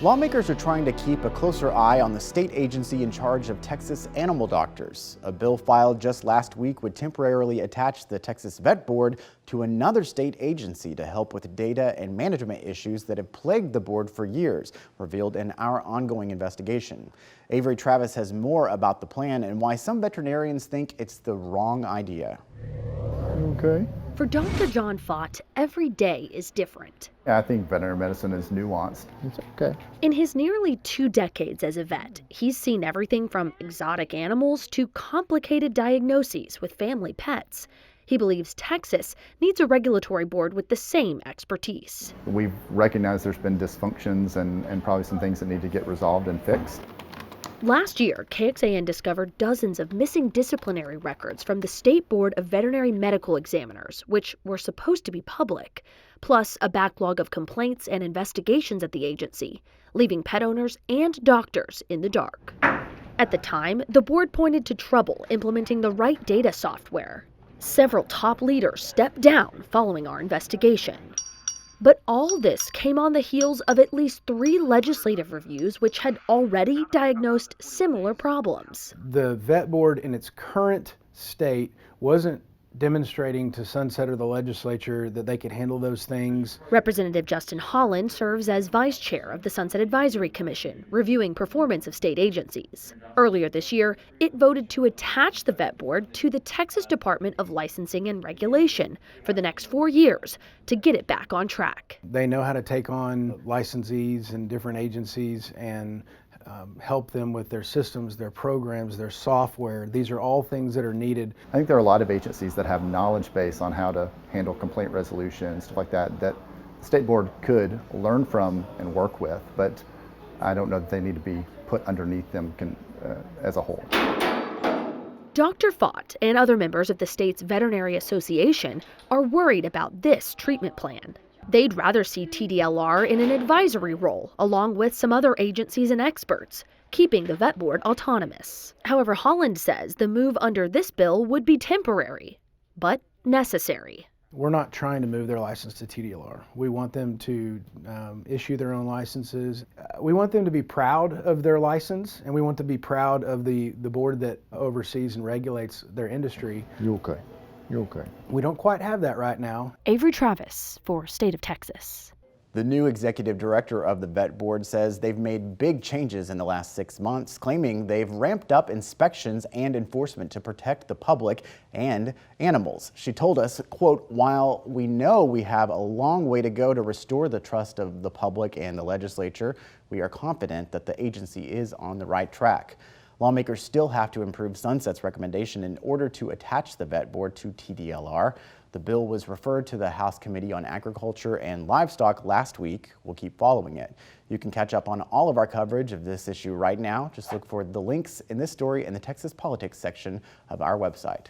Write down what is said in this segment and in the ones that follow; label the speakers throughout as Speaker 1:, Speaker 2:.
Speaker 1: Lawmakers are trying to keep a closer eye on the state agency in charge of Texas animal doctors. A bill filed just last week would temporarily attach the Texas Vet Board to another state agency to help with data and management issues that have plagued the board for years, revealed in our ongoing investigation. Avery Travis has more about the plan and why some veterinarians think it's the wrong idea.
Speaker 2: Okay.
Speaker 3: For Dr. John Fott, every day is different.
Speaker 2: Yeah, I think veterinary medicine is nuanced. It's okay.
Speaker 3: In his nearly 2 decades as a vet, he's seen everything from exotic animals to complicated diagnoses with family pets. He believes Texas needs a regulatory board with the same expertise.
Speaker 2: We've recognized there's been dysfunctions and probably some things that need to get resolved and fixed.
Speaker 3: Last year, KXAN discovered dozens of missing disciplinary records from the State Board of Veterinary Medical Examiners, which were supposed to be public, plus a backlog of complaints and investigations at the agency, leaving pet owners and doctors in the dark. At the time, the board pointed to trouble implementing the right data software. Several top leaders stepped down following our investigation. But all this came on the heels of at least 3 legislative reviews which had already diagnosed similar problems.
Speaker 4: The vet board in its current state wasn't demonstrating to Sunset or the legislature that they could handle those things.
Speaker 3: Representative Justin Holland serves as vice chair of the Sunset Advisory Commission, reviewing performance of state agencies. Earlier this year, it voted to attach the vet board to the Texas Department of Licensing and Regulation for the next 4 years to get it back on track.
Speaker 4: They know how to take on licensees and different agencies and help them with their systems, their programs, their software. These are all things that are needed.
Speaker 2: I think there are a lot of agencies that have knowledge base on how to handle complaint resolution and stuff like that the state board could learn from and work with, but I don't know that they need to be put underneath them as a whole.
Speaker 3: Dr. Fott and other members of the state's Veterinary Association are worried about this treatment plan. They'd rather see TDLR in an advisory role, along with some other agencies and experts, keeping the vet board autonomous. However, Holland says the move under this bill would be temporary, but necessary.
Speaker 4: We're not trying to move their license to TDLR. We want them to issue their own licenses. We want them to be proud of their license, and we want to be proud of the board that oversees and regulates their industry.
Speaker 2: You're okay. You're okay.
Speaker 4: We don't quite have that right now.
Speaker 3: Avery Travis for State of Texas.
Speaker 1: The new executive director of the vet board says they've made big changes in the last 6 months, claiming they've ramped up inspections and enforcement to protect the public and animals. She told us, quote, "While we know we have a long way to go to restore the trust of the public and the legislature, we are confident that the agency is on the right track." Lawmakers still have to improve Sunset's recommendation in order to attach the vet board to TDLR. The bill was referred to the House Committee on Agriculture and Livestock last week. We'll keep following it. You can catch up on all of our coverage of this issue right now. Just look for the links in this story in the Texas Politics section of our website.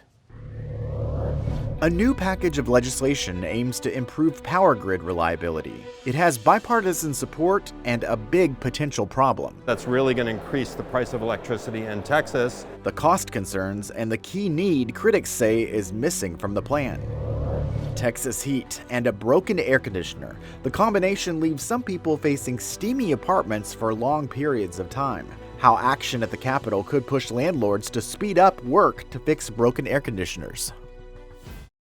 Speaker 1: A new package of legislation aims to improve power grid reliability. It has bipartisan support and a big potential problem:
Speaker 5: that's really going to increase the price of electricity in Texas.
Speaker 1: The cost concerns and the key need critics say is missing from the plan. Texas heat and a broken air conditioner. The combination leaves some people facing steamy apartments for long periods of time. How action at the Capitol could push landlords to speed up work to fix broken air conditioners.